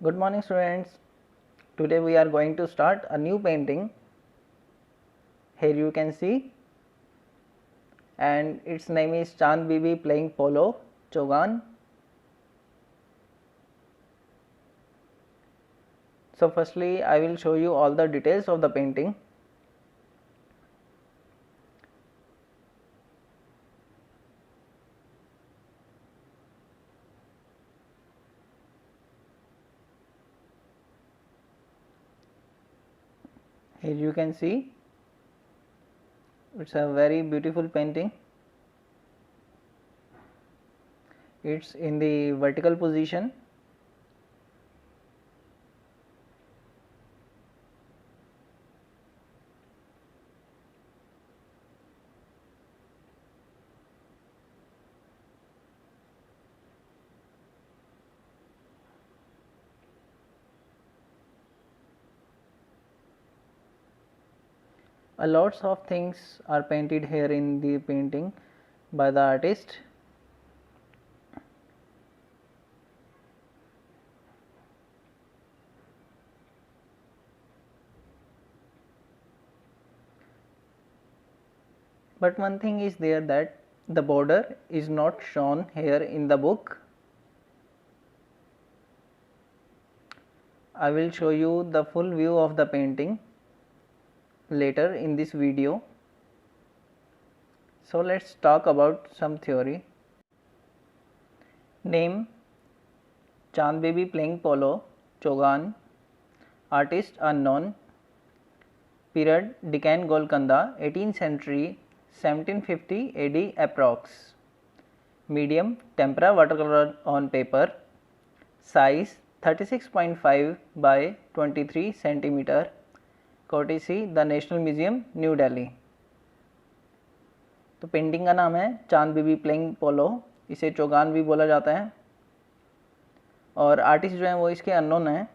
Good morning students. Today we are going to start a new painting. Here you can see, and its name is Chand Bibi playing polo, Chogan. So firstly I will show you all the details of the painting. Here you can see, it's a very beautiful painting. It's in the vertical position. A lots of things are painted here in the painting by the artist. But one thing is there that the border is not shown here in the book. I will show you the full view of the painting later in this video. So let's talk about some theory. Name: Chand Bibi playing polo, Chogan. Artist unknown. Period: Deccan Golconda, 18th century, 1750 AD approx. Medium: tempera watercolor on paper. Size: 36.5 by 23 centimeter. Courtesy the national museum, New Delhi. तो painting का नाम है चांद बीबी playing पोलो, इसे चौगान भी बोला जाता है, और आर्टिस्ट जो है वो इसके अननोन है,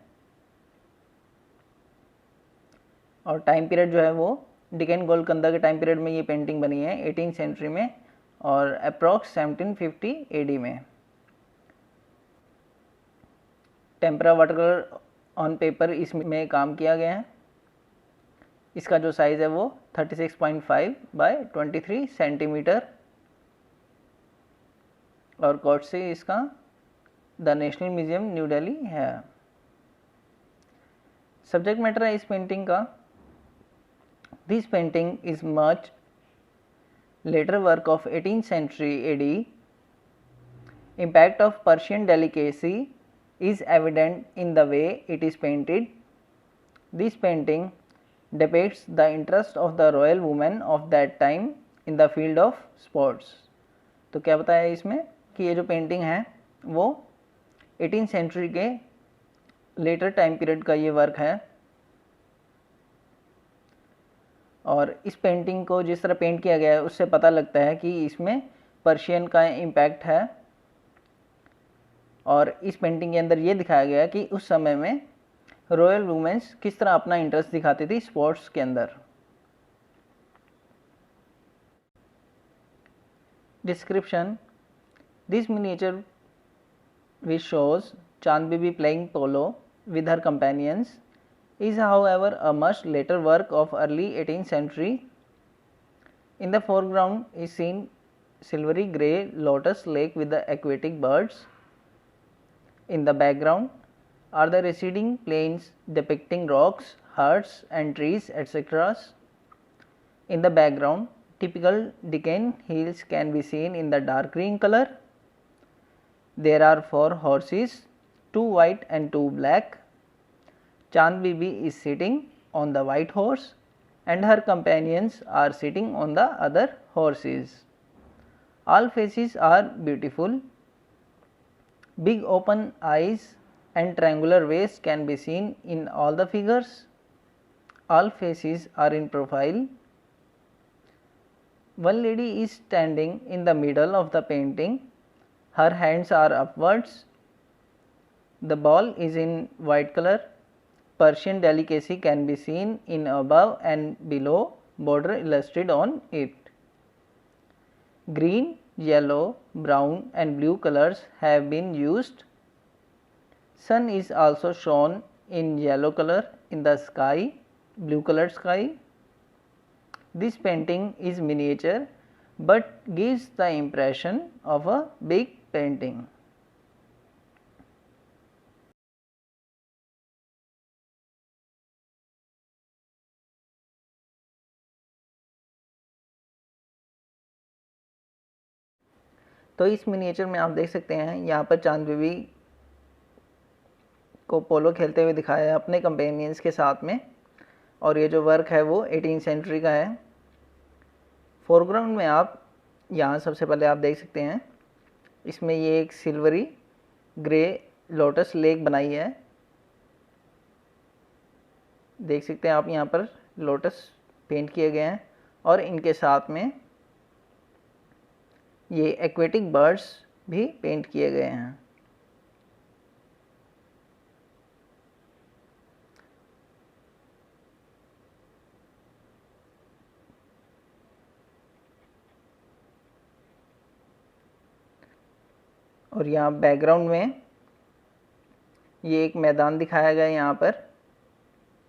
और टाइम पीरियड जो है वो डिकेन गोलकंदा के टाइम पीरियड में ये पेंटिंग बनी है 18th सेंचुरी में, और अप्रॉक्स 1750 AD में। टेम्परा वाटर ऑन पेपर इसमें काम किया गया है। इसका जो साइज़ है वो 36.5 बाय 23 सेंटीमीटर, और कोट से इसका the national museum, New Delhi है। सब्जेक्ट मैटर है इस पेंटिंग का, this painting is much later work of 18th century AD. Impact of Persian delicacy is evident in the way it is painted. This painting depicts the interest of the royal women of that time in the field of sports. तो क्या बताया इसमें कि ये जो painting है वो 18th century के लेटर टाइम पीरियड का ये वर्क है, और इस पेंटिंग को जिस तरह पेंट किया गया है उससे पता लगता है कि इसमें पर्शियन का इम्पैक्ट है, और इस पेंटिंग के अंदर ये दिखाया गया कि उस समय में रॉयल वुमेन्स किस तरह अपना इंटरेस्ट दिखाती थी स्पोर्ट्स के अंदर। Description: this miniature which shows Chand Bibi playing polo with her companions is however a much later work of early 18th century. In the foreground is seen silvery grey lotus lake with the aquatic birds. In the background are the receding plains depicting rocks, huts and trees, etc. In the background, typical Deccan hills can be seen in the dark green color. There are 4 horses, 2 white and 2 black. Chand Bibi is sitting on the white horse and her companions are sitting on the other horses. All faces are beautiful. Big open eyes and triangular waist can be seen in all the figures. All faces are in profile. One lady is standing in the middle of the painting. Her hands are upwards. The ball is in white color. Persian delicacy can be seen in above and below border illustrated on it. Green, yellow, brown and blue colors have been used. Sun is also shown in yellow color in the sky, blue colored sky. This painting is miniature but gives the impression of a big painting. तो इस miniature में आप देख सकते हैं यहाँ पर चांद बीबी को पोलो खेलते हुए दिखाया है अपने कंपेनियंस के साथ में, और ये जो वर्क है वो 18वीं सेंचुरी का है। फोरग्राउंड में आप यहाँ सबसे पहले आप देख सकते हैं इसमें ये एक सिल्वरी ग्रे लोटस लेक बनाई है। देख सकते हैं आप यहाँ पर लोटस पेंट किए गए हैं और इनके साथ में ये एक्वेटिक बर्ड्स भी पेंट किए गए हैं। और यहाँ बैकग्राउंड में ये एक मैदान दिखाया गया है यहाँ पर,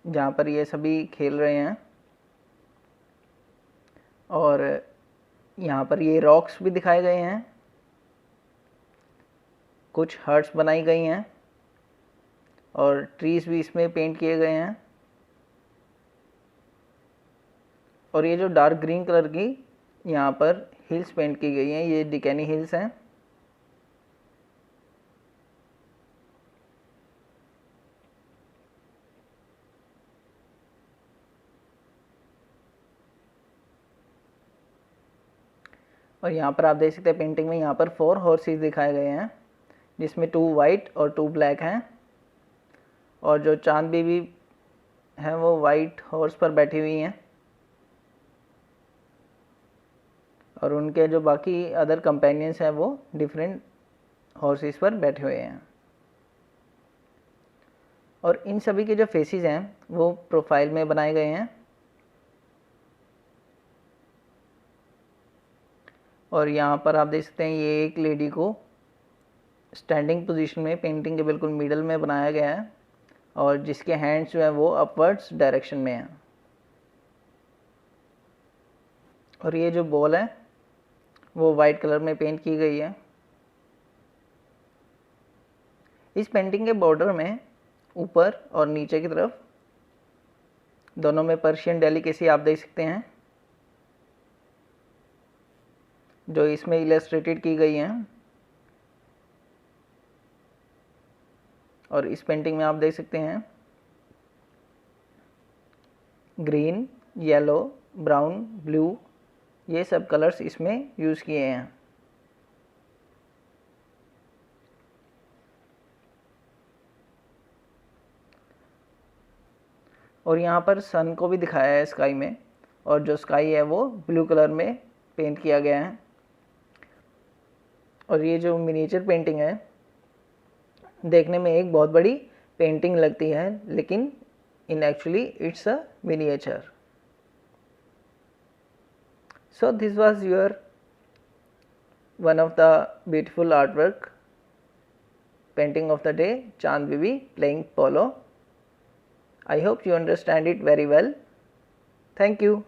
जहाँ पर ये सभी खेल रहे हैं, और यहाँ पर ये रॉक्स भी दिखाए गए हैं, कुछ हर्ट्स बनाई गई हैं और ट्रीज भी इसमें पेंट किए गए हैं। और ये जो डार्क ग्रीन कलर की यहाँ पर हिल्स पेंट की गई हैं, ये डिकेनी हिल्स हैं। और यहाँ पर आप देख सकते हैं पेंटिंग में यहाँ पर 4 हॉर्सेस दिखाए गए हैं, जिसमें 2 वाइट और 2 ब्लैक हैं, और जो चांद बीबी हैं वो वाइट हॉर्स पर बैठी हुई हैं, और उनके जो बाकी अदर कंपेनियंस हैं वो डिफरेंट हॉर्सेस पर बैठे हुए हैं। और इन सभी के जो फेसेस हैं वो प्रोफाइल में बनाए गए हैं। और यहाँ पर आप देख सकते हैं ये एक लेडी को स्टैंडिंग पोजीशन में पेंटिंग के बिल्कुल मिडल में बनाया गया है, और जिसके हैंड्स जो है वो अपवर्ड्स डायरेक्शन में हैं। और ये जो बॉल है वो वाइट कलर में पेंट की गई है। इस पेंटिंग के बॉर्डर में ऊपर और नीचे की तरफ दोनों में पर्शियन डेलिकेसी आप देख सकते हैं, जो इसमें इलस्ट्रेटेड की गई हैं। और इस पेंटिंग में आप देख सकते हैं ग्रीन, येलो, ब्राउन, ब्लू, ये सब कलर्स इसमें यूज़ किए हैं। और यहाँ पर सन को भी दिखाया है स्काई में, और जो स्काई है वो ब्लू कलर में पेंट किया गया है। और ये जो मिनिएचर पेंटिंग है देखने में एक बहुत बड़ी पेंटिंग लगती है, लेकिन in actually it's a miniature. So this was your one of the beautiful artwork painting of the day, Chand Bibi playing polo. I hope you understand it very well. Thank you.